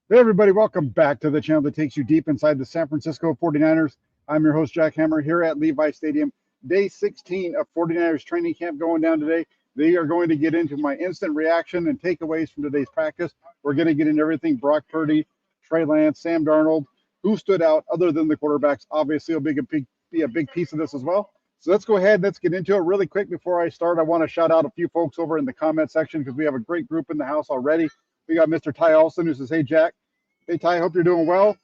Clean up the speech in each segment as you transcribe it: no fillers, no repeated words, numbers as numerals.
Hey everybody, welcome back to the channel that takes you deep inside the San Francisco 49ers. I'm your host, Jack Hammer, here at Levi Stadium. Day 16 of 49ers training camp going down today. They are going to get into my instant reaction and takeaways from today's practice. We're going to get into everything: Brock Purdy, Trey Lance, Sam Darnold, who stood out other than the quarterbacks. Obviously, will be a big piece of this as well. So let's go ahead and let's get into it really quick. Before I start, I want to shout out a few folks over in the comment section because we have a great group in the house already. We got Mr. Ty Olson who says, "Hey Jack, hey Ty, hope you're doing well.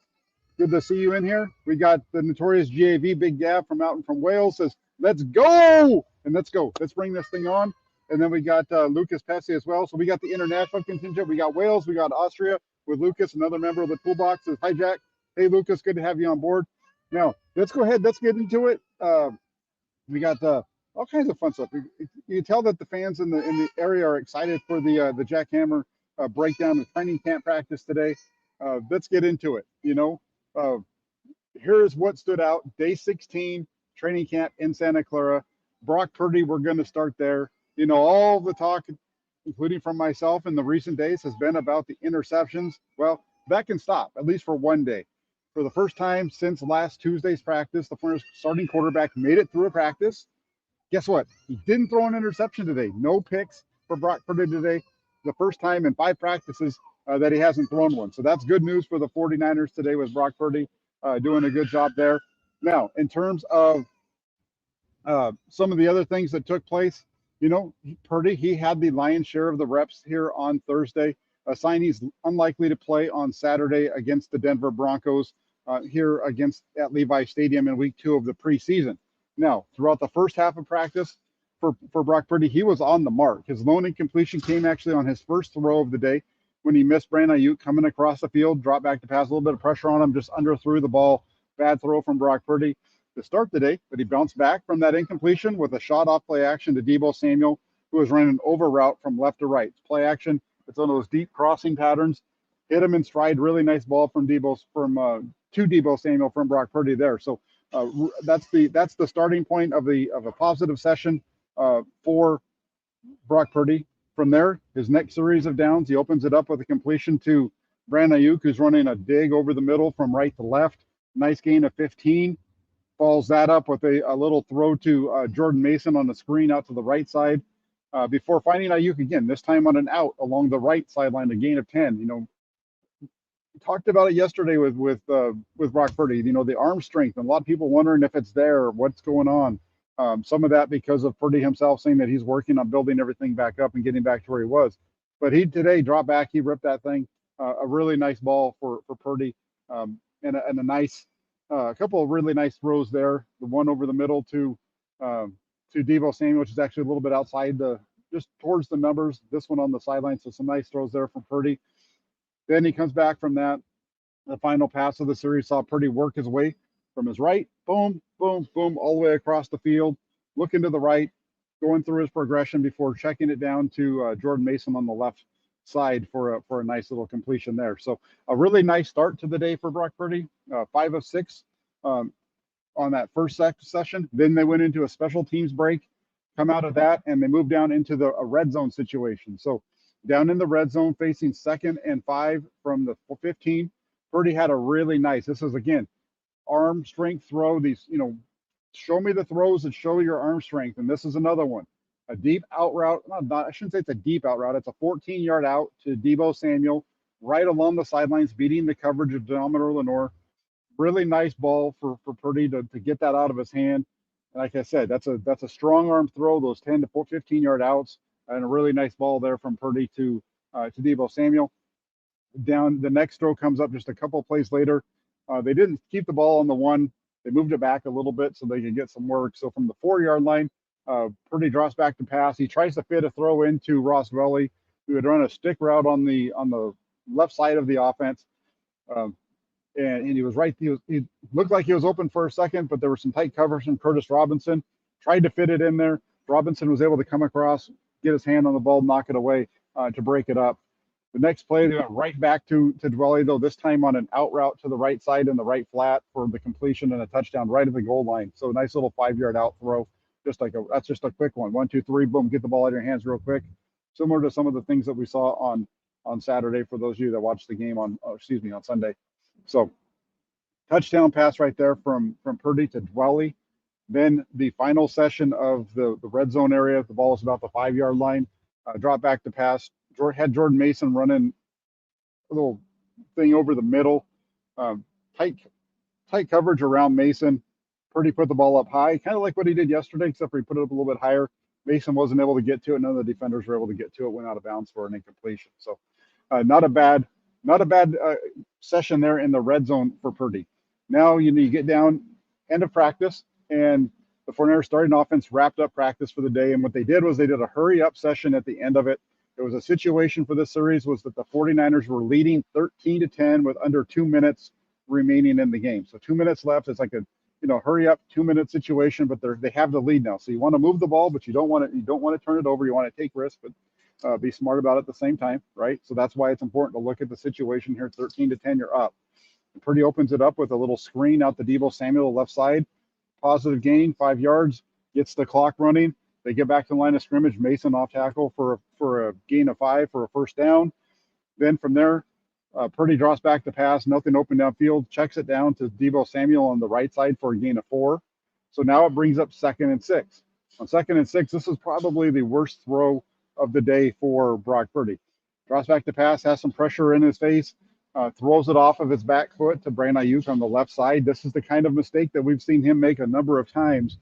Good to see you in here." We got the notorious GAV Big Gav from Wales says, "Let's go!" And let's go. Let's bring this thing on. And then we got Lucas Pesce as well. So we got the international contingent. We got Wales. We got Austria with Lucas, another member of the toolbox. Says, "Hi Jack. Hey Lucas, good to have you on board." Now let's go ahead. Let's get into it. We got all kinds of fun stuff. You can tell that the fans in the area are excited for the Jack Hammer breakdown of training camp practice today. Let's get into it. Uh, Here's what stood out. Day 16 training camp in Santa Clara. Brock Purdy, we're going to start there. All the talk, including from myself in the recent days, has been about the interceptions. Well, that can stop, at least for one day. For the first time since last Tuesday's practice, the Flyers starting quarterback made it through a practice. Guess what? He didn't throw an interception today. No picks for Brock Purdy today. The first time in 5 practices that he hasn't thrown one. So that's good news for the 49ers today with Brock Purdy doing a good job there. Now, in terms of some of the other things that took place, Purdy, he had the lion's share of the reps here on Thursday. A sign he's unlikely to play on Saturday against the Denver Broncos here at Levi Stadium in week 2 of the preseason. Now, throughout the first half of practice for Brock Purdy, he was on the mark. His lone incompletion came actually on his first throw of the day when he missed Brandon Ayuk coming across the field, dropped back to pass, a little bit of pressure on him, just underthrew the ball. Bad throw from Brock Purdy to start the day, but he bounced back from that incompletion with a shot off play action to Deebo Samuel, who was running an over route from left to right. It's play action. It's one of those deep crossing patterns. Hit him in stride. Really nice ball from to Deebo Samuel from Brock Purdy there. So that's the starting point of a positive session for Brock Purdy. From there, his next series of downs, he opens it up with a completion to Brandon Ayuk, who's running a dig over the middle from right to left. Nice gain of 15. Follows that up with a little throw to Jordan Mason on the screen out to the right side before finding Ayuk again, this time on an out along the right sideline, a gain of 10. We talked about it yesterday with Brock Purdy, the arm strength, and a lot of people wondering if it's there, what's going on. Some of that because of Purdy himself saying that he's working on building everything back up and getting back to where he was. But he today dropped back, he ripped that thing. A really nice ball for Purdy, and a nice a couple of really nice throws there. The one over the middle to Deebo Samuel, which is actually a little bit outside just towards the numbers. This one on the sideline, so some nice throws there from Purdy. Then he comes back from that. The final pass of the series saw Purdy work his way from his right, boom, boom, boom, all the way across the field, looking to the right, going through his progression before checking it down to Jordan Mason on the left side for a nice little completion there. So a really nice start to the day for Brock Purdy, 5 of 6 on that first session. Then they went into a special teams break, come out of that, and they moved down into a red zone situation. So down in the red zone, facing 2nd and 5 from the 15, Purdy had a really nice, this is again, arm strength throw. These, show me the throws that show your arm strength. And this is another one. A deep out route. I shouldn't say it's a deep out route. It's a 14-yard out to Deebo Samuel, right along the sidelines, beating the coverage of Dominic Lenore. Really nice ball for Purdy to get that out of his hand. And like I said, that's a strong arm throw, those 10 to 15-yard outs, and a really nice ball there from Purdy to Deebo Samuel. Down the next throw comes up just a couple of plays later. They didn't keep the ball on the one. They moved it back a little bit so they could get some work. So from the 4-yard line, Purdy drops back to pass. He tries to fit a throw into Ross Dwelley, who had run a stick route on the left side of the offense. And he was right. He looked like he was open for a second, but there were some tight covers from Curtis Robinson. Tried to fit it in there. Robinson was able to come across, get his hand on the ball, knock it away to break it up. The next play, they went right back to Dwelley, though, this time on an out route to the right side in the right flat for the completion and a touchdown right at the goal line. So nice little 5-yard out throw. That's just a quick one. 1, 2, 3, boom, get the ball out of your hands real quick. Similar to some of the things that we saw on on Saturday for those of you that watched the game on, on Sunday. So touchdown pass right there from Purdy to Dwelly. Then the final session of the red zone area, the ball is about the 5-yard line. Drop back to pass. Had Jordan Mason running a little thing over the middle. Um, tight coverage around Mason. Purdy put the ball up high, kind of like what he did yesterday, except for he put it up a little bit higher. Mason wasn't able to get to it. None of the defenders were able to get to it. Went out of bounds for an incompletion. So not a bad session there in the red zone for Purdy. Now you get down end of practice, and the 49ers starting offense wrapped up practice for the day. And what they did was they did a hurry up session at the end of it. It was a situation for this series was that the 49ers were leading 13-10 with under 2 minutes remaining in the game. So 2 minutes left. It's like a hurry up 2-minute situation, but they have the lead now. So you want to move the ball, but you don't want to turn it over. You want to take risks, but be smart about it at the same time, right? So that's why it's important to look at the situation here. 13-10, you're up. And Purdy opens it up with a little screen out the Deebo Samuel left side. Positive gain, 5 yards, gets the clock running. They get back to the line of scrimmage. Mason off tackle for a gain of 5 for a first down. Then from there, Purdy draws back the pass. Nothing open downfield. Checks it down to Deebo Samuel on the right side for a gain of 4. So now it brings up 2nd and 6. On 2nd and 6, this is probably the worst throw of the day for Brock Purdy. Draws back the pass, has some pressure in his face, throws it off of his back foot to Brandon Ayuk on the left side. This is the kind of mistake that we've seen him make a number of times.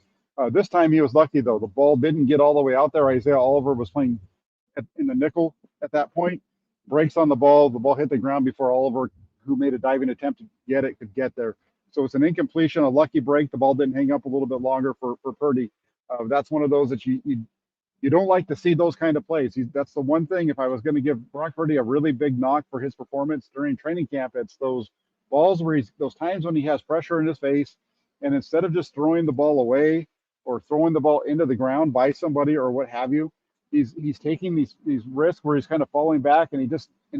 This time he was lucky, though. The ball didn't get all the way out there. Isaiah Oliver was playing in the nickel at that point. Breaks on the ball. The ball hit the ground before Oliver, who made a diving attempt to get it, could get there. So it's an incompletion, a lucky break. The ball didn't hang up a little bit longer for Purdy. That's one of those that you don't like to see those kind of plays. That's the one thing. If I was going to give Brock Purdy a really big knock for his performance during training camp, it's those balls where those times when he has pressure in his face, and instead of just throwing the ball away or throwing the ball into the ground by somebody or what have you, he's taking these risks where he's kind of falling back, and he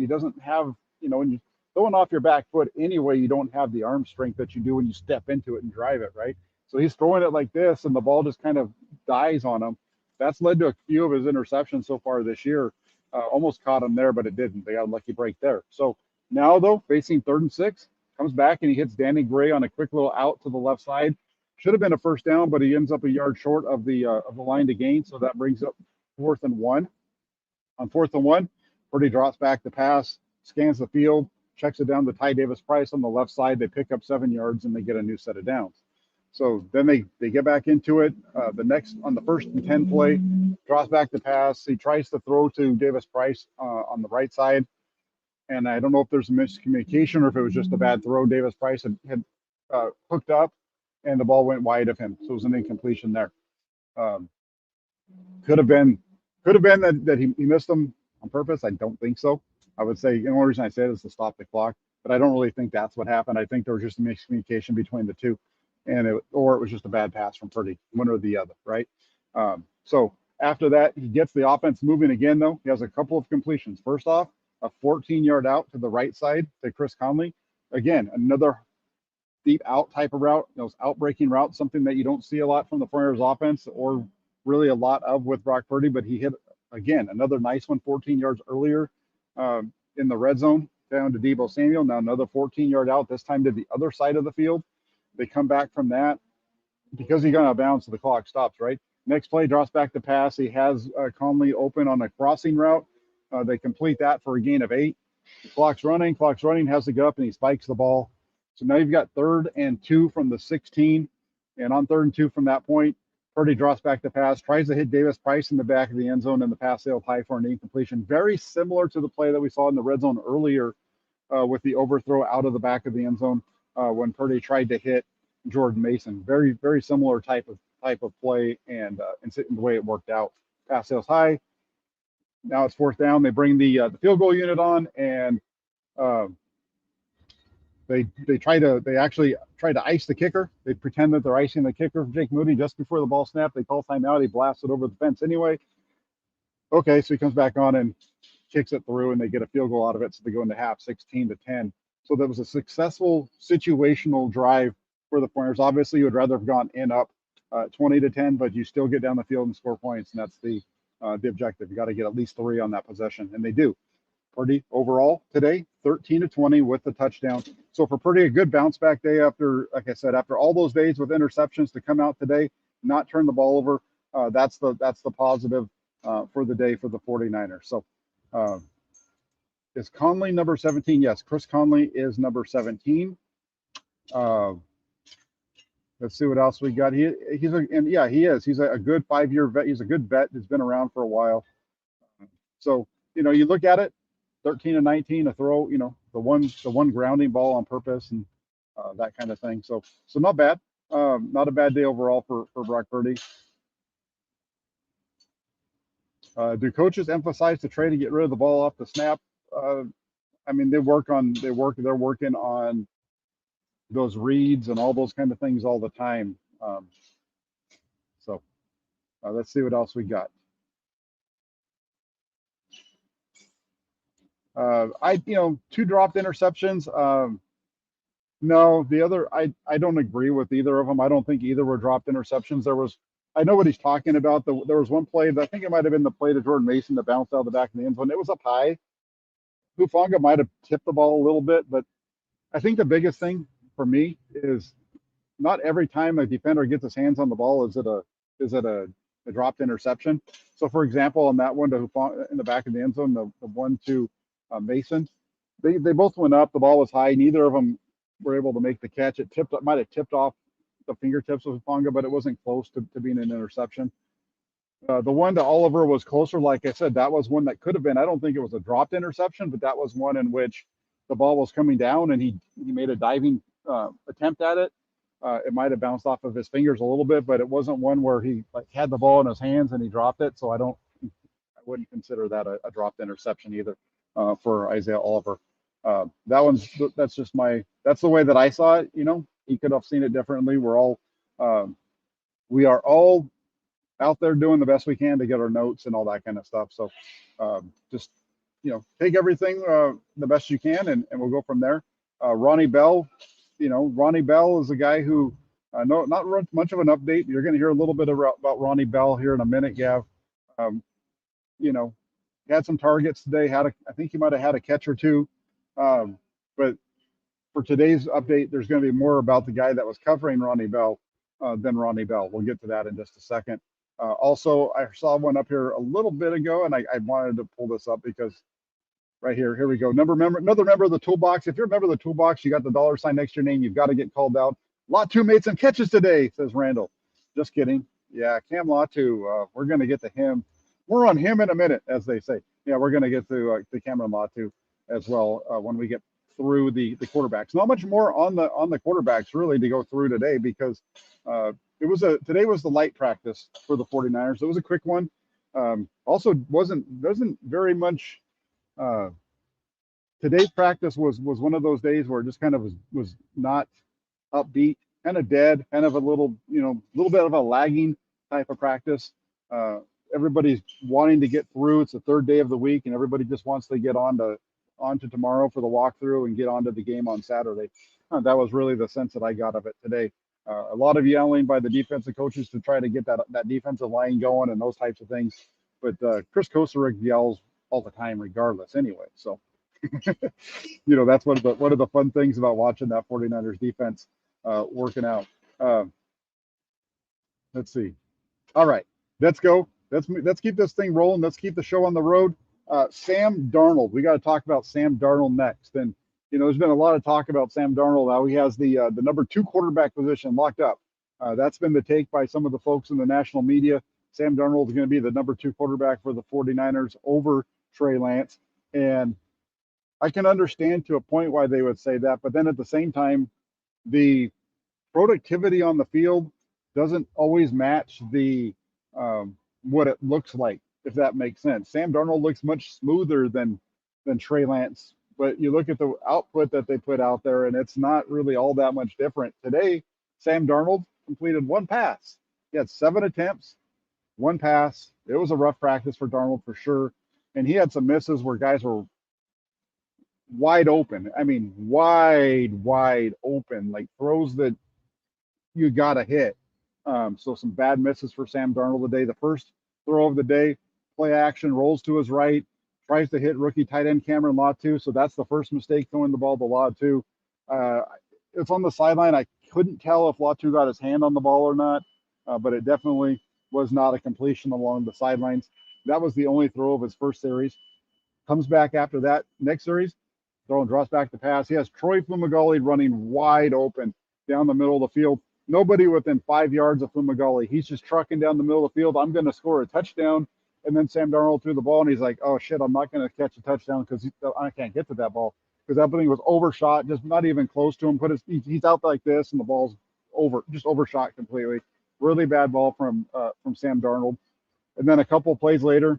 doesn't have, when you're throwing off your back foot anyway, you don't have the arm strength that you do when you step into it and drive it, right? So he's throwing it like this, and the ball just kind of dies on him. That's led to a few of his interceptions so far this year. Almost caught him there, but it didn't. They got a lucky break there. So now, though, facing 3rd and 6, comes back and he hits Danny Gray on a quick little out to the left side. Should have been a first down, but he ends up a yard short of the line to gain. So that brings up 4th and 1. On 4th and 1, Purdy drops back the pass, scans the field, checks it down to Ty Davis Price on the left side. They pick up 7 yards and they get a new set of downs. So then they get back into it. On the 1st and 10 play, drops back the pass. He tries to throw to Davis Price on the right side. And I don't know if there's a miscommunication or if it was just a bad throw. Davis Price had hooked up and the ball went wide of him. So it was an incompletion there. Could have been that he missed them on purpose. I don't think so. I would say the only reason I say it is to stop the clock, but I don't really think that's what happened. I think there was just a miscommunication between the two. Or it was just a bad pass from Purdy, one or the other, right? So after that, he gets the offense moving again, though. He has a couple of completions. First off, a 14-yard out to the right side to Chris Conley. Again, another deep out type of route, those out-breaking routes, something that you don't see a lot from the 49ers offense or really a lot of with Brock Purdy, but he hit, again, another nice one 14 yards earlier in the red zone down to Deebo Samuel. Now another 14-yard out, this time to the other side of the field. They come back from that because he got out of bounds, so the clock stops, right? Next play, drops back the pass. He has Conley open on a crossing route. They complete that for a gain of 8. The clock's running, has to go up, and he spikes the ball. So now you've got 3rd and 2 from the 16. And on 3rd and 2 from that point, Purdy drops back the pass, tries to hit Davis Price in the back of the end zone, and the pass sailed high for an incompletion. Very similar to the play that we saw in the red zone earlier with the overthrow out of the back of the end zone when Purdy tried to hit Jordan Mason. Very, very similar type of play, and the way it worked out. Pass sails high. Now it's 4th down. They bring the field goal unit on, and they actually try to ice the kicker. They pretend that they're icing the kicker for Jake Moody just before the ball snapped. They call timeout. He blasts it over the fence anyway. Okay, so he comes back on and kicks it through, and they get a field goal out of it. So they go into half 16-10. So that was a successful situational drive for the 49ers. Obviously, you would rather have gone up 20-10, but you still get down the field and score points, and that's the objective. You got to get at least 3 on that possession, and they do. Purdy overall today, 13 to 20 with the touchdown. So for Purdy, a good bounce back day after, like I said, after all those days with interceptions to come out today, not turn the ball over. That's the positive for the day for the 49ers. So is Conley number 17? Yes, Chris Conley is number 17. Let's see what else we got. He is. He's a good 5-year vet. He's a good vet. He's been around for a while. So, you look at it, 13 and 19, a throw, the one grounding ball on purpose and that kind of thing. So not bad. Not a bad day overall for Brock Purdy. Do coaches emphasize the try to get rid of the ball off the snap? I mean, they're working on those reads and all those kind of things all the time. So let's see what else we got. Two dropped interceptions. No, the other, I don't agree with either of them. I don't think either were dropped interceptions. I know what he's talking about. There was one play that I think it might have been the play to Jordan Mason that bounced out of the back of the end zone. It was up high. Hufanga might have tipped the ball a little bit, but I think the biggest thing for me is not every time a defender gets his hands on the ball is it a dropped interception. So, for example, on that one to Hufanga in the back of the end zone, the one to Mason, they both went up. The ball was high. Neither of them were able to make the catch. It might have tipped off the fingertips of Hufanga, but it wasn't close to being an interception. The one to Oliver was closer. Like I said, that was one that could have been. I don't think it was a dropped interception, but that was one in which the ball was coming down and he made a diving attempt at it. It might have bounced off of his fingers a little bit, but it wasn't one where he had the ball in his hands and he dropped it. So I wouldn't consider that a dropped interception either for Isaiah Oliver. That's the way that I saw it. He could have seen it differently. We are all out there doing the best we can to get our notes and all that kind of stuff. So just, take everything the best you can and we'll go from there. Ronnie Bell, Ronnie Bell is a guy who, not much of an update. You're going to hear a little bit about Ronnie Bell here in a minute, Gav. He had some targets today. I think he might have had a catch or two. But for today's update, there's going to be more about the guy that was covering Ronnie Bell than Ronnie Bell. We'll get to that in just a second. Also, I saw one up here a little bit ago, and I wanted to pull this up because right here we go. Another member of the toolbox. If you're a member of the toolbox, you got the $ next to your name. You've got to get called out. Latu made some catches today, says Randall. Just kidding. Yeah, Cam Latu. We're going to get to him. We're on him in a minute, as they say. Yeah, we're going to get to Cameron Latu as well when we get through the quarterbacks. Not much more on the quarterbacks really to go through today because today was the light practice for the 49ers. It was a quick one. Also wasn't very much. Today's practice was one of those days where it just kind of was not upbeat, kind of dead, kind of a little bit of a lagging type of practice. Everybody's wanting to get through. It's the third day of the week, and everybody just wants to get onto tomorrow for the walkthrough and get onto the game on Saturday. That was really the sense that I got of it today. A lot of yelling by the defensive coaches to try to get that defensive line going and those types of things. But Chris Kosarik yells all the time regardless anyway. So, that's one of the fun things about watching that 49ers defense working out. Let's see. All right, let's go. Let's keep this thing rolling. Let's keep the show on the road. Sam Darnold. We got to talk about Sam Darnold next. And, there's been a lot of talk about Sam Darnold now. He has the number 2 quarterback position locked up. That's been the take by some of the folks in the national media. Sam Darnold is going to be the number 2 quarterback for the 49ers over Trey Lance. And I can understand to a point why they would say that. But then at the same time, the productivity on the field doesn't always match the what it looks like, if that makes sense. Sam Darnold looks much smoother than Trey Lance, but you look at the output that they put out there, and it's not really all that much different. Today, Sam Darnold completed 1 pass. He had 7 attempts, 1 pass. It was a rough practice for Darnold for sure, and he had some misses where guys were wide open. I mean, wide open, like throws that you got to hit. So some bad misses for Sam Darnold today. The first throw of the day, play action, rolls to his right, tries to hit rookie tight end Cameron Latu. So that's the first mistake, throwing the ball to Latu. It's on the sideline. I couldn't tell if Latu got his hand on the ball or not, but it definitely was not a completion along the sidelines. That was the only throw of his first series. Comes back after that. Next series, throw and draws back the pass. He has Troy Fumagalli running wide open down the middle of the field. Nobody within 5 yards of Fumagalli. He's just trucking down the middle of the field. I'm going to score a touchdown. And then Sam Darnold threw the ball, and he's like, oh, shit, I'm not going to catch a touchdown because I can't get to that ball. Because that thing was overshot, just not even close to him. He's out like this, and the ball's just overshot completely. Really bad ball from Sam Darnold. And then a couple of plays later,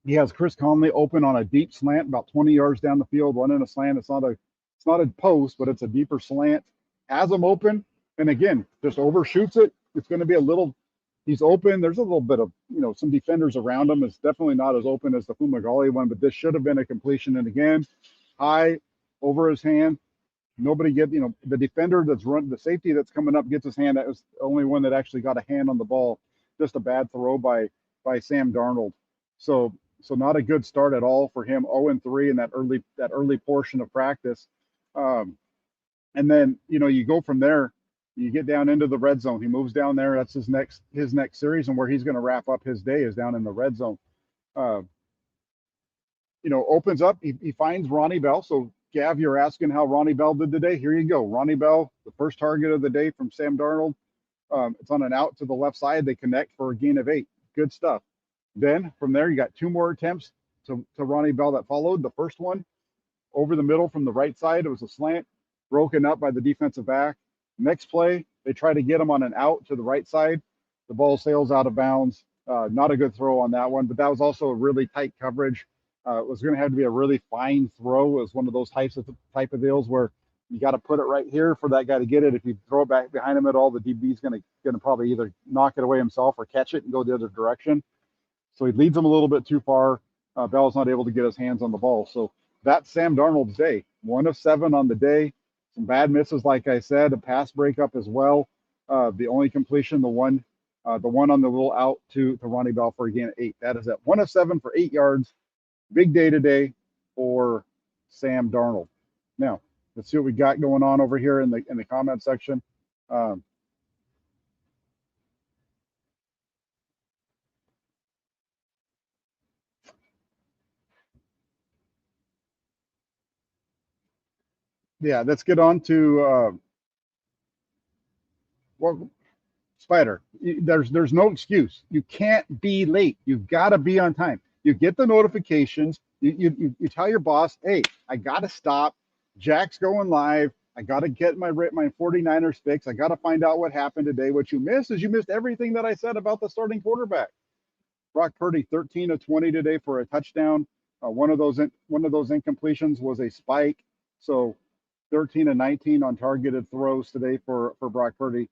he has Chris Conley open on a deep slant about 20 yards down the field, running a slant. It's not a post, but it's a deeper slant. Has him open, and again, just overshoots it. It's going to be a little. He's open. There's a little bit of some defenders around him. It's definitely not as open as the Fumagalli one, but this should have been a completion. And again, high over his hand. Nobody the defender the safety that's coming up gets his hand. That was the only one that actually got a hand on the ball. Just a bad throw by Sam Darnold. So not a good start at all for him. 0-3 in that early portion of practice. And then you go from there. You get down into the red zone. He moves down there. That's his next series, and where he's going to wrap up his day is down in the red zone. Opens up. He finds Ronnie Bell. So Gav, you're asking how Ronnie Bell did today. Here you go. Ronnie Bell, the first target of the day from Sam Darnold. It's on an out to the left side. They connect for a gain of 8. Good stuff. Then from there, you got 2 more attempts to Ronnie Bell that followed. The first one over the middle from the right side. It was a slant broken up by the defensive back. Next play, they try to get him on an out to the right side. The ball sails out of bounds. Not a good throw on that one, but that was also a really tight coverage. It was going to have to be a really fine throw. It was one of those type of deals where you got to put it right here for that guy to get it. If you throw it back behind him at all, the DB's going to probably either knock it away himself or catch it and go the other direction. So he leads him a little bit too far. Bell's not able to get his hands on the ball. So that's Sam Darnold's day. 1 of 7 on the day. Some bad misses, like I said, a pass breakup as well. The only completion, the one on the little out to Ronnie Bell for a gain of 8. That is at 1 of 7 for 8 yards. Big day today for Sam Darnold. Now, let's see what we got going on over here in the comment section. Yeah, let's get on to Spider. There's no excuse. You can't be late. You've got to be on time. You get the notifications. You tell your boss, hey, I got to stop. Jack's going live. I got to get my 49ers fix. I got to find out what happened today. What you missed is you missed everything that I said about the starting quarterback. Brock Purdy, 13 of 20 today for a touchdown. One of those incompletions was a spike. So 13 of 19 on targeted throws today for Brock Purdy.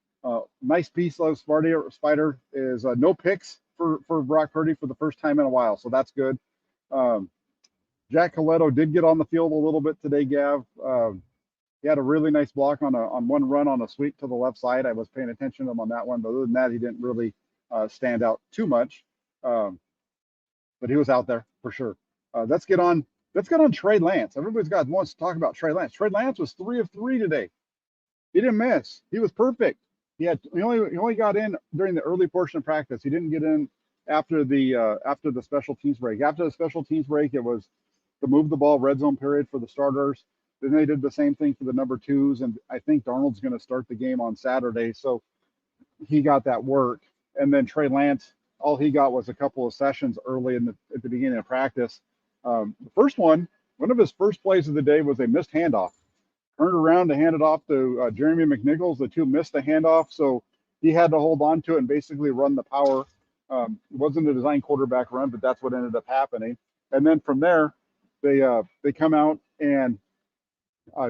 Nice piece of Spider is no picks for Brock Purdy for the first time in a while. So that's good. Jack Coletto did get on the field a little bit today, Gav. He had a really nice block on one run on a sweep to the left side. I was paying attention to him on that one, but other than that, he didn't really stand out too much. But he was out there for sure. Let's get on Trey Lance. Everybody's wants to talk about Trey Lance. Trey Lance was 3 of 3 today. He didn't miss. He was perfect. He only got in during the early portion of practice. He didn't get in after the special teams break. After the special teams break, it was to move the ball red zone period for the starters. Then they did the same thing for the number 2s, and I think Darnold's going to start the game on Saturday, so he got that work. And then Trey Lance, all he got was a couple of sessions early at the beginning of practice. The first one of his first plays of the day was a missed handoff. Turned around to hand it off to Jeremy McNichols. The 2 missed the handoff, so he had to hold on to it and basically run the power. It wasn't a design quarterback run, but that's what ended up happening. And then from there, they come out and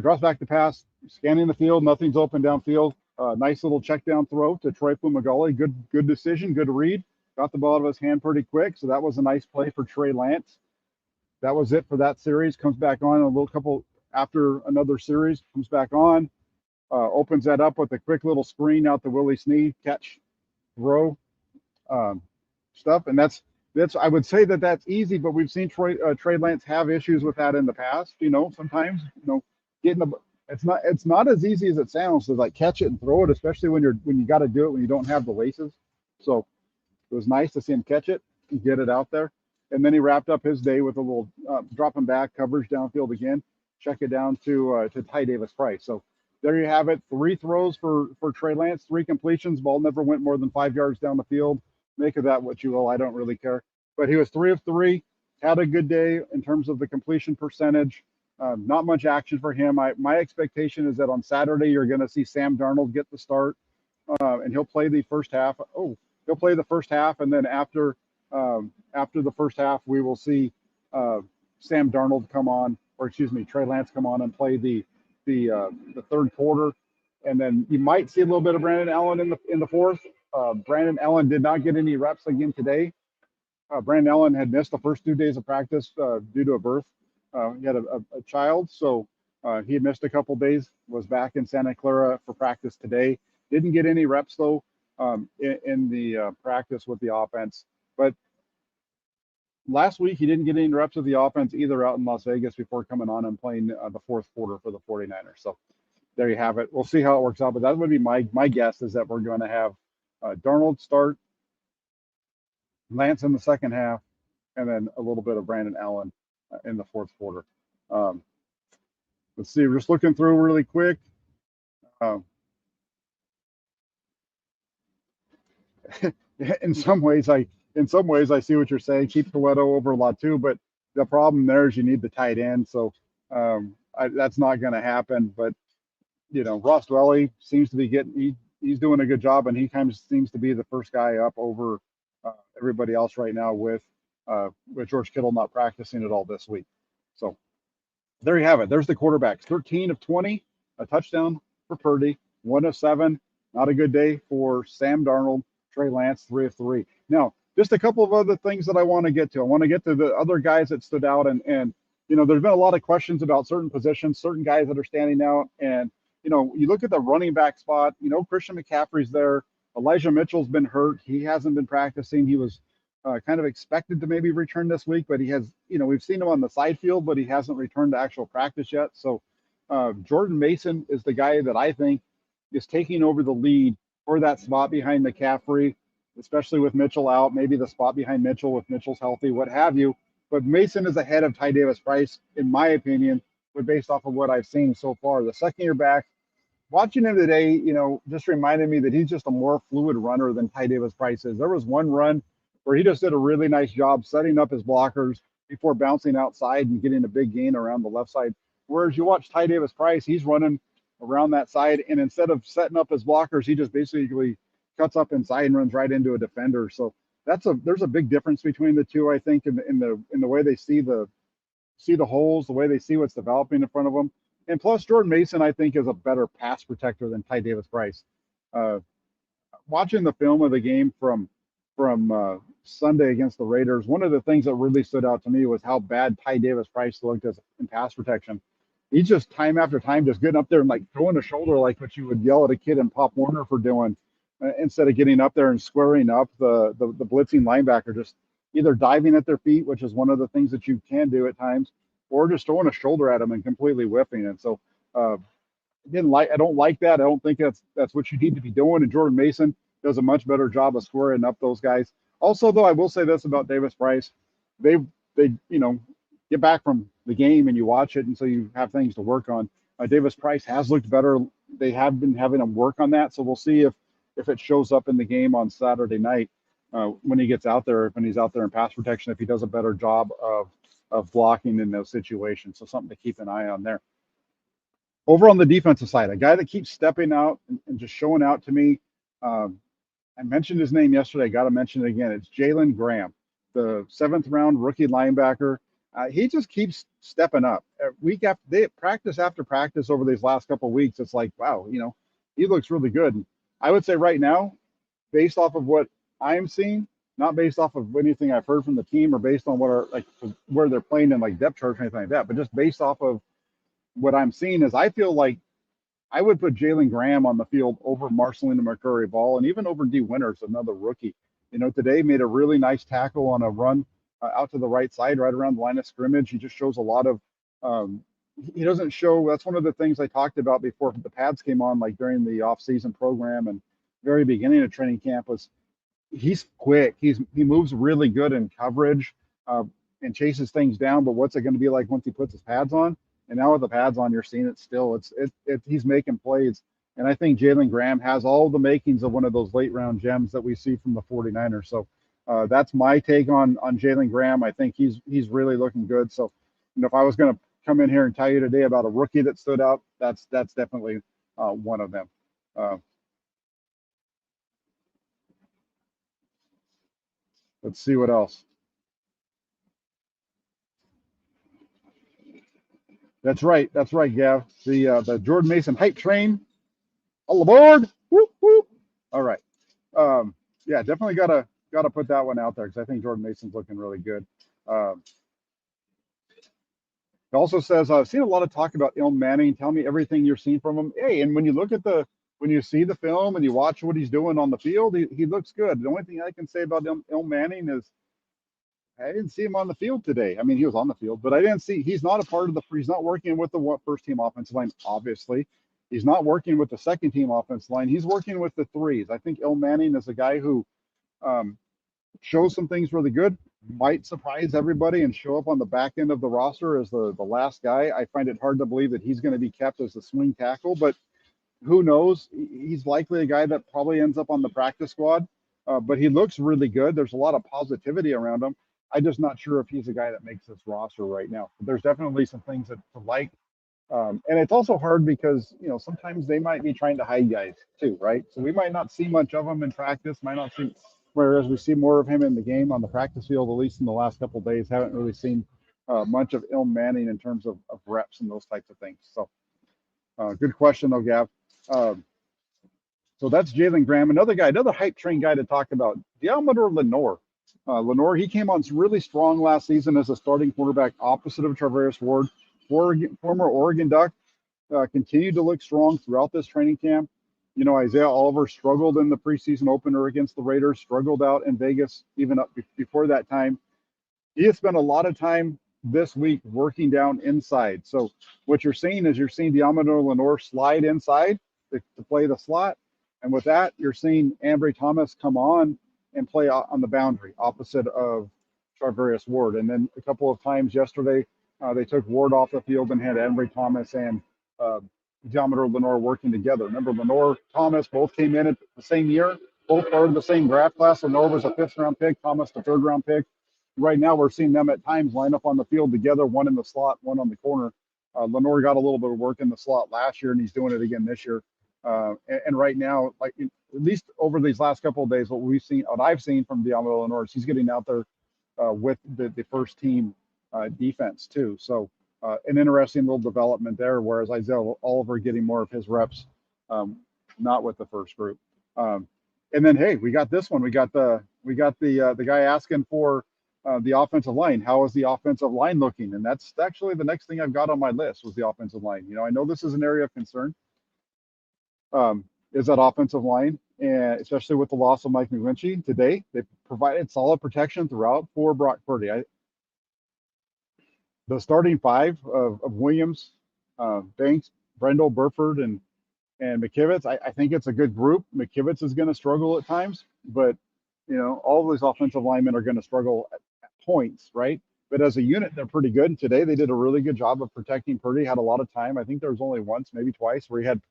drops back to pass, scanning the field. Nothing's open downfield. Nice little check down throw to Troy Fumagalli. Good decision, good read. Got the ball out of his hand pretty quick, so that was a nice play for Trey Lance. That was it for that series. Comes back on a little couple after another series. Comes back on, opens that up with a quick little screen out to Willie Snead, catch, throw stuff, and that's I would say that that's easy, but we've seen Trey Lance have issues with that in the past. Sometimes getting the it's not as easy as it sounds to like catch it and throw it, especially when you got to do it when you don't have the laces. So it was nice to see him catch it and get it out there. And then he wrapped up his day with a little dropping back coverage downfield again, check it down to Ty Davis Price. So there you have it. 3 throws for Trey Lance, 3 completions. Ball never went more than 5 yards down the field. Make of that what you will. I don't really care. But he was 3 of 3. Had a good day in terms of the completion percentage. Not much action for him. My expectation is that on Saturday you're going to see Sam Darnold get the start, and he'll play the first half. He'll play the first half, and then after the first half, we will see Sam Darnold come on, or excuse me, Trey Lance come on and play the third quarter, and then you might see a little bit of Brandon Allen in the fourth. Brandon Allen did not get any reps again today. Brandon Allen had missed the first 2 days of practice due to a birth. He had a child, so he had missed a couple days. Was back in Santa Clara for practice today. Didn't get any reps though in the practice with the offense. But last week he didn't get any reps of the offense either out in Las Vegas before coming on and playing the fourth quarter for the 49ers. So there you have it. We'll see how it works out. But that would be my guess is that we're going to have Darnold start, Lance in the second half, and then a little bit of Brandon Allen in the fourth quarter. Let's see. We're just looking through really quick. In some ways, I see what you're saying. Keep Coletto over Latu, but the problem there is you need the tight end. So that's not going to happen. But Ross Dwelly seems to be he's doing a good job, and he kind of seems to be the first guy up over everybody else right now with George Kittle not practicing at all this week. So there you have it. There's the quarterbacks. 13 of 20, a touchdown for Purdy, 1 of 7. Not a good day for Sam Darnold. Trey Lance, 3 of 3. Now, just a couple of other things that I want to get to. I want to get to the other guys that stood out, and there's been a lot of questions about certain positions, certain guys that are standing out, and you look at the running back spot. Christian McCaffrey's there. Elijah Mitchell's been hurt. He hasn't been practicing. He was kind of expected to maybe return this week, but he has, we've seen him on the side field, but he hasn't returned to actual practice yet. So Jordan Mason is the guy that I think is taking over the lead for that spot behind McCaffrey, especially with Mitchell out, maybe the spot behind Mitchell if Mitchell's healthy, what have you. But Mason is ahead of Ty Davis Price, in my opinion, but based off of what I've seen so far. The second year back, watching him today, just reminded me that he's just a more fluid runner than Ty Davis Price is. There was one run where he just did a really nice job setting up his blockers before bouncing outside and getting a big gain around the left side. Whereas you watch Ty Davis Price, he's running around that side, and instead of setting up his blockers, he just basically cuts up inside and runs right into a defender. So there's a big difference between the two, I think, in the way they see the holes, the way they see what's developing in front of them. And plus, Jordan Mason, I think, is a better pass protector than Ty Davis Price. Watching the film of the game from Sunday against the Raiders, one of the things that really stood out to me was how bad Ty Davis Price looked in pass protection. He's just time after time just getting up there and like throwing a shoulder like what you would yell at a kid in Pop Warner for doing, instead of getting up there and squaring up the blitzing linebacker, just either diving at their feet, which is one of the things that you can do at times, or just throwing a shoulder at them and completely whiffing. And so I don't like that. I don't think that's what you need to be doing. And Jordan Mason does a much better job of squaring up those guys. Also, though, I will say this about Davis Price. They get back from the game and you watch it, and so you have things to work on. Davis Price has looked better. They have been having him work on that. So we'll see if it shows up in the game on Saturday night when he gets out there, when he's out there in pass protection, if he does a better job of blocking in those situations. So something to keep an eye on there. Over on the defensive side, a guy that keeps stepping out and just showing out to me. I mentioned his name yesterday. I got to mention it again. It's Jalen Graham, the 7th round rookie linebacker. He just keeps stepping up week after practice after practice over these last couple of weeks. It's like, wow, he looks really good. And I would say right now, based off of what I'm seeing, not based off of anything I've heard from the team or based on where they're playing in like depth charts or anything like that, but just based off of what I'm seeing, is I feel like I would put Jalen Graham on the field over Marcelino McCurry Ball and even over D Winters, another rookie. Today made a really nice tackle on a run out to the right side, right around the line of scrimmage. He just shows a lot of. Um, he doesn't show. That's one of the things I talked about before the pads came on, like during the off-season program and very beginning of training camp. Was he's quick. He moves really good in coverage uh, and chases things down. But what's it going to be like once he puts his pads on? And now with the pads on, you're seeing it still. He's making plays. And I think Jalen Graham has all the makings of one of those late round gems that we see from the 49ers. So that's my take on Jalen Graham. I think he's really looking good. So, if I was going to come in here and tell you today about a rookie that stood out, that's definitely one of them. Uh, let's see what else. That's right. That's right, Gav. The Jordan Mason hype train, all aboard. Whoop, whoop. All right. Yeah, definitely gotta put that one out there because I think Jordan Mason's looking really good. Um, it also says I've seen a lot of talk about Ilm Manning. Tell me everything you're seeing from him. Hey, and when you see the film and you watch what he's doing on the field, he looks good. The only thing I can say about Ilm Manning is I didn't see him on the field today. I mean, he was on the field, but I didn't see. He's not a part of he's not working with the first team offensive line. Obviously, he's not working with the second team offensive line. He's working with the threes. I think Ilm Manning is a guy who um, shows some things really good. Might surprise everybody and show up on the back end of the roster as the last guy. I find it hard to believe that he's going to be kept as the swing tackle, but who knows? He's likely a guy that probably ends up on the practice squad, but he looks really good. There's a lot of positivity around him. I'm just not sure if he's a guy that makes this roster right now. But there's definitely some things that to like. And it's also hard because, sometimes they might be trying to hide guys too, right? So we might not see much of him in practice, might not see, whereas we see more of him in the game on the practice field, at least in the last couple of days. Haven't really seen much of Ilm Manning in terms of reps and those types of things. So good question, though, Gav. Um, so that's Jalen Graham. Another guy, another hype train guy to talk about, Diamador Lenore. Lenore, he came on really strong last season as a starting quarterback opposite of Traverse Ward. Former Oregon Duck continued to look strong throughout this training camp. Isaiah Oliver struggled in the preseason opener against the Raiders, struggled out in Vegas even up before that time. He has spent a lot of time this week working down inside. So what you're seeing is you're seeing Diamador Lenore slide inside to play the slot. And with that, you're seeing Ambry Thomas come on and play on the boundary opposite of Charvarius Ward. And then a couple of times yesterday, they took Ward off the field and had Ambry Thomas and Diamador Lenore working together. Remember, Lenore, Thomas both came in at the same year, both part of the same draft class. Lenore was a fifth-round pick, Thomas the third-round pick. Right now, we're seeing them at times line up on the field together, one in the slot, one on the corner. Lenore got a little bit of work in the slot last year, and he's doing it again this year. And right now, like at least over these last couple of days, what I've seen from Diamador Lenore is he's getting out there with the first team defense too. So an interesting little development there. Whereas Isaiah Oliver getting more of his reps, not with the first group. And then hey, we got this one. We got the guy asking for the offensive line. How is the offensive line looking? And that's actually the next thing I've got on my list was the offensive line. I know this is an area of concern. Is that offensive line, and especially with the loss of Mike McGlinchey today, they provided solid protection throughout for Brock Purdy. The starting five of Williams, Banks, Brendel, Burford, and McKivitz, I think it's a good group. McKivitz is going to struggle at times, but all of these offensive linemen are going to struggle at points, right? But as a unit, they're pretty good. Today, they did a really good job of protecting Purdy. Had a lot of time. I think there was only once, maybe twice, where he had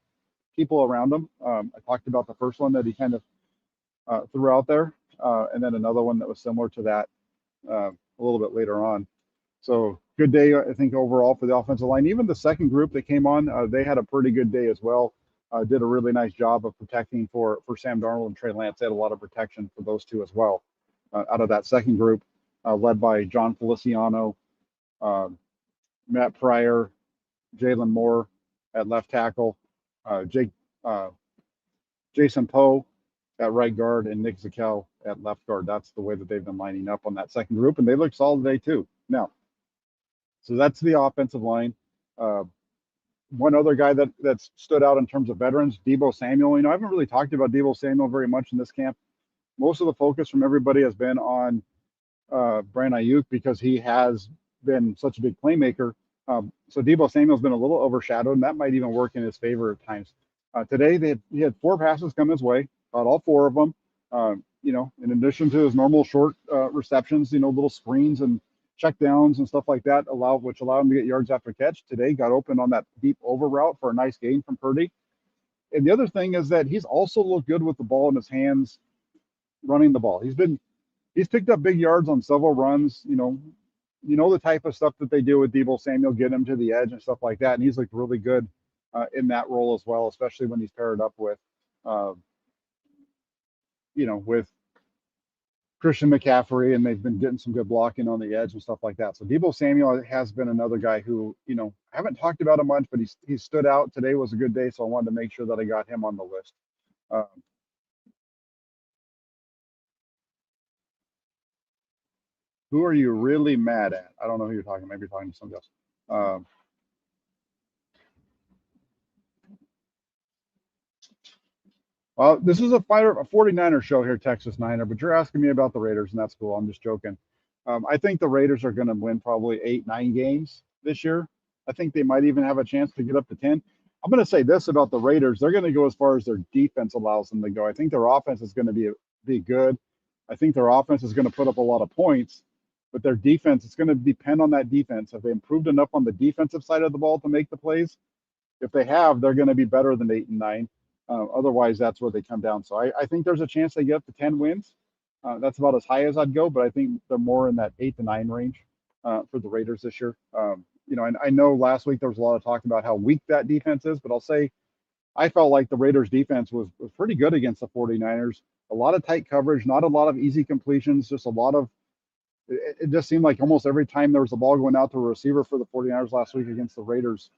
people around him. I talked about the first one that he kind of threw out there, and then another one that was similar to that a little bit later on. So good day, I think, overall for the offensive line. Even the second group that came on, they had a pretty good day as well. Did a really nice job of protecting for Sam Darnold and Trey Lance. They had a lot of protection for those two as well. Out of that second group, led by John Feliciano, Matt Pryor, Jalen Moore at left tackle, Jason Poe at right guard, and Nick Zakel at left guard. That's the way that they've been lining up on that second group, and they look solid today too. Now, so that's the offensive line. One other guy that stood out in terms of veterans, Deebo Samuel. I haven't really talked about Deebo Samuel very much in this camp. most of the focus from everybody has been on Brandon Ayuk because he has been such a big playmaker. So Deebo Samuel's been a little overshadowed, and that might even work in his favor at times. Today, he had 4 passes come his way, caught all 4 of them. In addition to his normal short receptions, little screens and check downs and stuff like that, which allow him to get yards after catch. Today, got open on that deep over route for a nice gain from Purdy. And the other thing is that he's also looked good with the ball in his hands, running the ball. He's picked up big yards on several runs. The type of stuff that they do with Deebo Samuel, get him to the edge and stuff like that. And he's looked really good in that role as well, especially when he's paired up with, with Christian McCaffrey, and they've been getting some good blocking on the edge and stuff like that. So Deebo Samuel has been another guy who, I haven't talked about him much, but he stood out. Today was a good day, so I wanted to make sure that I got him on the list. Who are you really mad at? I don't know who you're talking. Maybe you're talking to somebody else. Well, this is a 49er show here, Texas Niner, but you're asking me about the Raiders, and that's cool. I'm just joking. I think the Raiders are going to win probably 8, 9 games this year. I think they might even have a chance to get up to 10. I'm going to say this about the Raiders. They're going to go as far as their defense allows them to go. I think their offense is going to be good. I think their offense is going to put up a lot of points, but their defense, it's going to depend on that defense. Have they improved enough on the defensive side of the ball to make the plays? If they have, they're going to be better than 8 and 9. Otherwise, that's where they come down. So I think there's a chance they get up to 10 wins. That's about as high as I'd go, but I think they're more in that 8 to 9 range for the Raiders this year. And I know last week there was a lot of talk about how weak that defense is, but I'll say I felt like the Raiders defense was pretty good against the 49ers. A lot of tight coverage, not a lot of easy completions, just a lot of it just seemed like almost every time there was a ball going out to a receiver for the 49ers last week against the Raiders,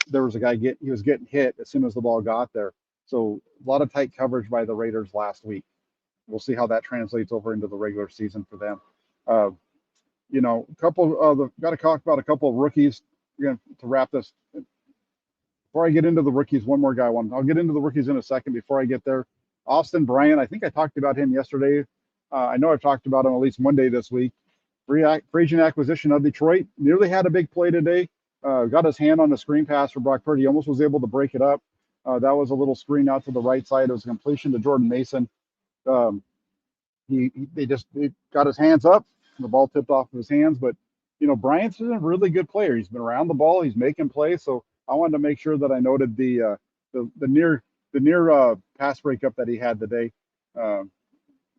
there was a guy he was getting hit as soon as the ball got there. So a lot of tight coverage by the Raiders last week. We'll see how that translates over into the regular season for them. Got to talk about a couple of rookies again to wrap this. Before I get into the rookies, one more guy. I'll get into the rookies in a second. Before I get there, Austin Bryant. I think I talked about him yesterday. I know I've talked about him at least one day this week. Free agent acquisition of Detroit. Nearly had a big play today. Got his hand on the screen pass for Brock Purdy. Almost was able to break it up. That was a little screen out to the right side. It was a completion to Jordan Mason. He got his hands up. The ball tipped off of his hands. But, Bryant's a really good player. He's been around the ball. He's making plays. So I wanted to make sure that I noted the near pass breakup that he had today.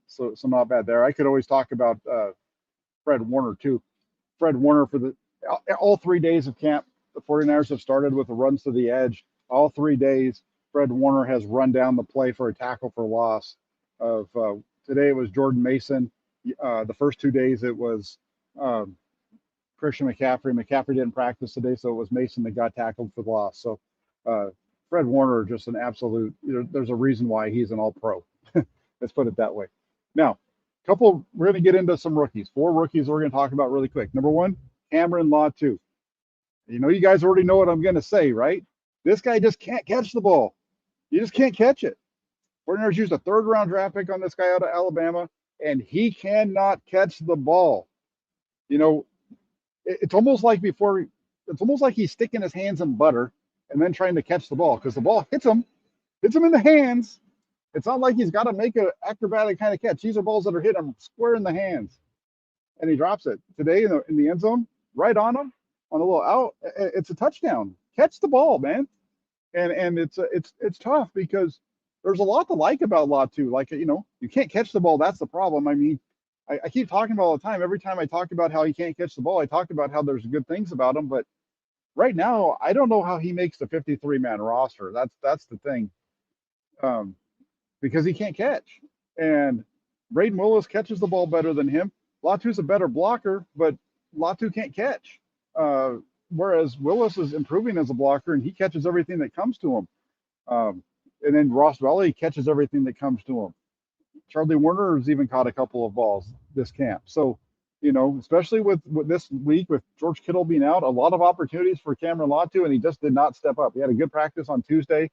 So not bad there. I could always talk about Fred Warner too. Fred Warner for all 3 days of camp, the 49ers have started with the runs to the edge. All 3 days, Fred Warner has run down the play for a tackle for loss. Today it was Jordan Mason. The first 2 days it was Christian McCaffrey. McCaffrey didn't practice today, so it was Mason that got tackled for the loss. So Fred Warner, just an absolute. There's a reason why he's an All-Pro. Let's put it that way. Now, we're going to get into some rookies. 4 rookies we're going to talk about really quick. Number 1, Cameron Latu. You guys already know what I'm going to say, right? This guy just can't catch the ball. You just can't catch it. 49ers used a 3rd-round draft pick on this guy out of Alabama, and he cannot catch the ball. It's almost like he's sticking his hands in butter and then trying to catch the ball because the ball hits him in the hands. It's not like he's got to make an acrobatic kind of catch. These are balls that are hit him square in the hands, and he drops it. Today in the end zone, right on him, on a little out. It's a touchdown. Catch the ball, man. And it's tough because there's a lot to like about Latu. Like, you can't catch the ball. That's the problem. I mean, I keep talking about all the time. Every time I talk about how he can't catch the ball, I talk about how there's good things about him. But right now, I don't know how he makes the 53-man roster. That's the thing. Because he can't catch. And Braden Willis catches the ball better than him. Latu's a better blocker, but Latu can't catch. Whereas Willis is improving as a blocker, and he catches everything that comes to him. And then Ross Valley catches everything that comes to him. Charlie Warner has even caught a couple of balls this camp. So, especially with this week with George Kittle being out, a lot of opportunities for Cameron Latu, and he just did not step up. He had a good practice on Tuesday.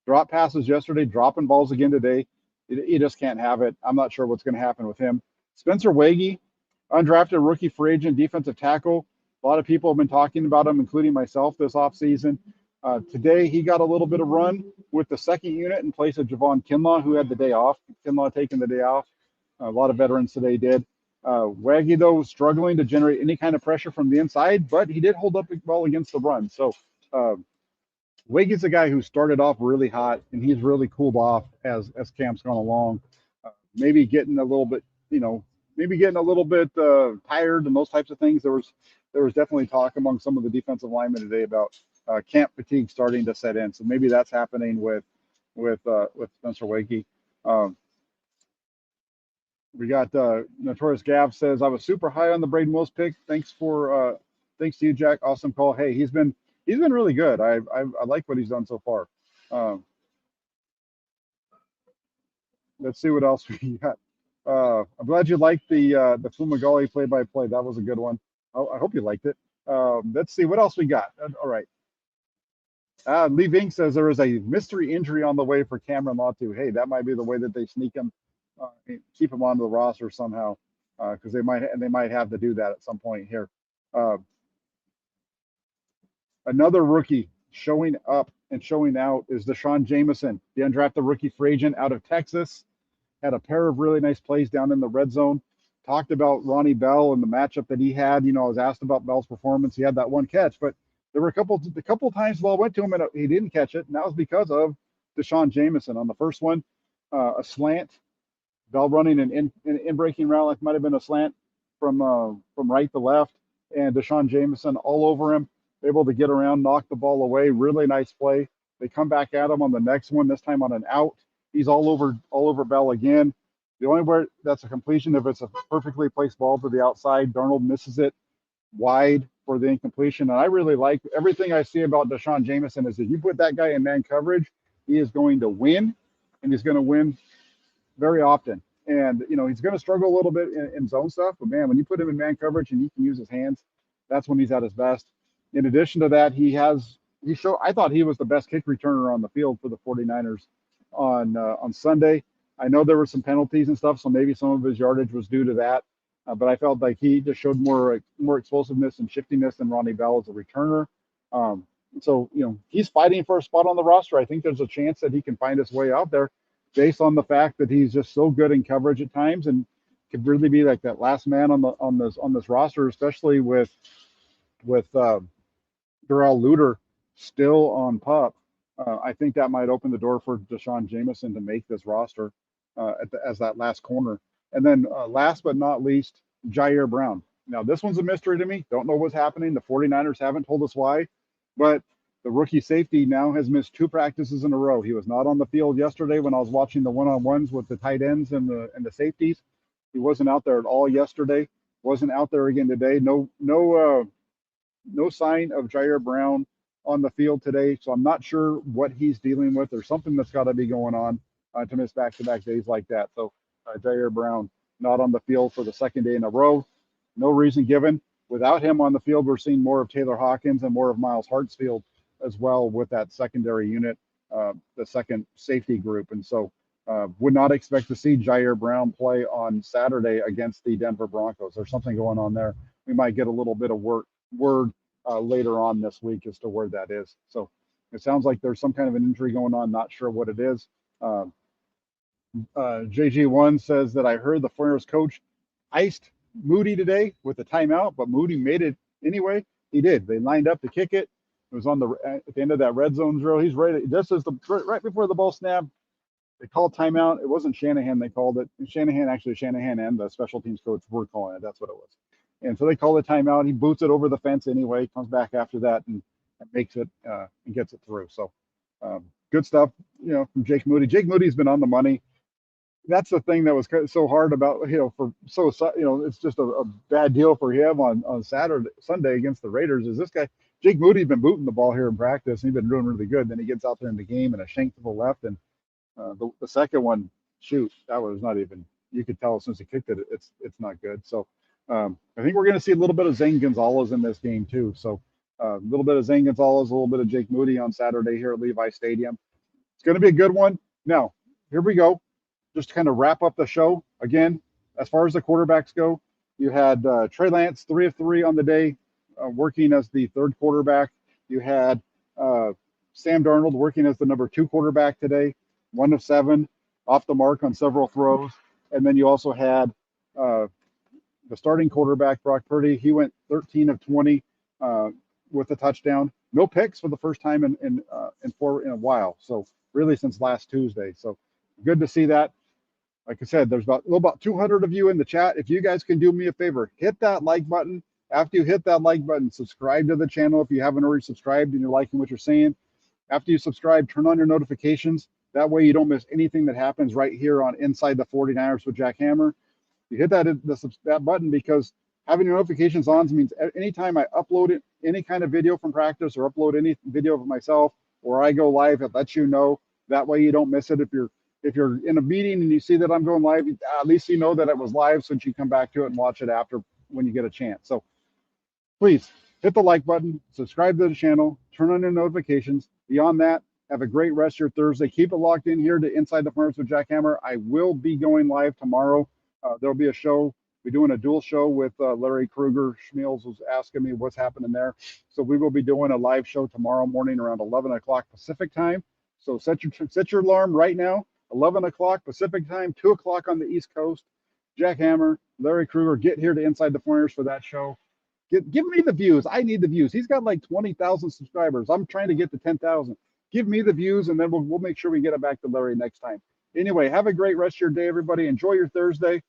Drop passes yesterday, dropping balls again today. You just can't have it. I'm not sure what's going to happen with him. Spencer Wagey, undrafted rookie free agent defensive tackle. A lot of people have been talking about him, including myself, this offseason. Today, he got a little bit of run with the second unit in place of Javon Kinlaw, who had the day off. Kinlaw taking the day off. A lot of veterans today did. Waggy, though, was struggling to generate any kind of pressure from the inside, but he did hold up well against the run. So Waggy's a guy who started off really hot, and he's really cooled off as camp's gone along. Maybe getting a little bit, maybe getting a little bit tired and those types of things. There was definitely talk among some of the defensive linemen today about camp fatigue starting to set in. So maybe that's happening with Spencer Waggy. We got Notorious Gav says, I was super high on the Braden Wills pick. Thanks to you, Jack. Awesome call. Hey, he's been really good. I like what he's done so far. Let's see what else we got. I'm glad you liked the Fumagalli play-by-play. That was a good one. I hope you liked it. Let's see what else we got. All right. Lee Vink says there is a mystery injury on the way for Cameron Latu. Hey, that might be the way that they sneak him, keep him onto the roster somehow, because they might have to do that at some point here. Another rookie showing up and showing out is Deshaun Jameson, the undrafted rookie free agent out of Texas. Had a pair of really nice plays down in the red zone. Talked about Ronnie Bell and the matchup that he had. I was asked about Bell's performance. He had that one catch, but there were a couple times the ball went to him and he didn't catch it, and that was because of Deshaun Jameson. On the first one, a slant, Bell running an in-breaking route, like might have been a slant from right to left, and Deshaun Jameson all over him, able to get around, knock the ball away. Really nice play. They come back at him on the next one, this time on an out. He's all over Bell again. The only where that's a completion if it's a perfectly placed ball to the outside. Darnold misses it wide for the incompletion. And I really like everything I see about Deshaun Jameson is that you put that guy in man coverage, he is going to win, and he's going to win very often. And he's going to struggle a little bit in zone stuff, but man, when you put him in man coverage and he can use his hands, that's when he's at his best. In addition to that, I thought he was the best kick returner on the field for the 49ers on Sunday. I know there were some penalties and stuff, so maybe some of his yardage was due to that. But I felt like he just showed more explosiveness and shiftiness than Ronnie Bell as a returner. So he's fighting for a spot on the roster. I think there's a chance that he can find his way out there, based on the fact that he's just so good in coverage at times and could really be like that last man on this roster, especially with Darrell Luter still on PUP. I think that might open the door for Deshaun Jameson to make this roster as that last corner. And then last but not least, Jair Brown. Now, this one's a mystery to me. Don't know what's happening. The 49ers haven't told us why, but the rookie safety now has missed 2 practices in a row. He was not on the field yesterday when I was watching the one-on-ones with the tight ends and the safeties. He wasn't out there at all yesterday. Wasn't out there again today. No sign of Jair Brown on the field today, so I'm not sure what he's dealing with. There's something that's got to be going on to miss back-to-back days like that. So Jair Brown not on the field for the second day in a row. No reason given. Without him on the field, we're seeing more of Taylor Hawkins and more of Miles Hartsfield as well with that secondary unit, the second safety group. And so would not expect to see Jair Brown play on Saturday against the Denver Broncos. There's something going on there. We might get a little bit of word later on this week as to where that is. So it sounds like there's some kind of an injury going on. Not sure what it is. JG1 says that I heard the 49ers coach iced Moody today with the timeout, but Moody made it anyway. He did. They lined up to kick it. It was at the end of that red zone drill. He's ready. Just as right before the ball snapped, they called timeout. It wasn't Shanahan. They called it. Shanahan and the special teams coach were calling it. That's what it was. And so they call the timeout. He boots it over the fence anyway, comes back after that and makes it and gets it through. So good stuff, from Jake Moody. Jake Moody's been on the money. That's the thing that was so hard about, it's just a bad deal for him on Sunday against the Raiders. Is this guy, Jake Moody's been booting the ball here in practice, and he's been doing really good. Then he gets out there in the game and a shank to the left. And the second one, shoot, that was not even, you could tell as soon as he kicked it, it's not good. So I think we're going to see a little bit of Zane Gonzalez in this game too. So a little bit of Zane Gonzalez, a little bit of Jake Moody on Saturday here at Levi Stadium. It's going to be a good one. Now, here we go. just to kind of wrap up the show, again, as far as the quarterbacks go, you had Trey Lance, 3 of 3 on the day, working as the third quarterback. You had Sam Darnold working as the number 2 quarterback today, 1 of 7, off the mark on several throws. And then you also had the starting quarterback, Brock Purdy. He went 13 of 20 with a touchdown. No picks for the first time in a while. So really since last Tuesday. So good to see that. Like I said, there's about 200 of you in the chat. If you guys can do me a favor, hit that like button. After you hit that like button, subscribe to the channel if you haven't already subscribed and you're liking what you're seeing. After you subscribe, turn on your notifications. That way you don't miss anything that happens right here on Inside the 49ers with Jack Hammer. You hit that button because having your notifications on means anytime I upload any kind of video from practice or upload any video of myself or I go live, it lets you know. That way you don't miss it. If you're in a meeting and you see that I'm going live, at least you know that it was live so that you come back to it and watch it after when you get a chance. So please hit the like button, subscribe to the channel, turn on your notifications. Beyond that, have a great rest of your Thursday. Keep it locked in here to Inside the Farmers with Jack Hammer. I will be going live tomorrow. There'll be a show. We're doing a dual show with Larry Kruger. Schmeals was asking me what's happening there. So we will be doing a live show tomorrow morning around 11 o'clock Pacific time. So set your alarm right now, 11 o'clock Pacific time, 2 o'clock on the East Coast. Jack Hammer, Larry Kruger, get here to Inside the Farmers for that show. Give me the views. I need the views. He's got like 20,000 subscribers. I'm trying to get to 10,000. Give me the views, and then we'll make sure we get it back to Larry next time. Anyway, have a great rest of your day, everybody. Enjoy your Thursday.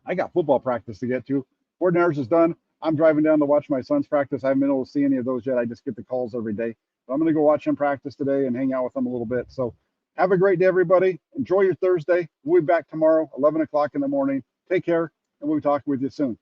I got football practice to get to. 49ers is done. I'm driving down to watch my son's practice. I haven't been able to see any of those yet. I just get the calls every day. But I'm going to go watch him practice today and hang out with them a little bit. So have a great day, everybody. Enjoy your Thursday. We'll be back tomorrow, 11 o'clock in the morning. Take care, and we'll be talking with you soon.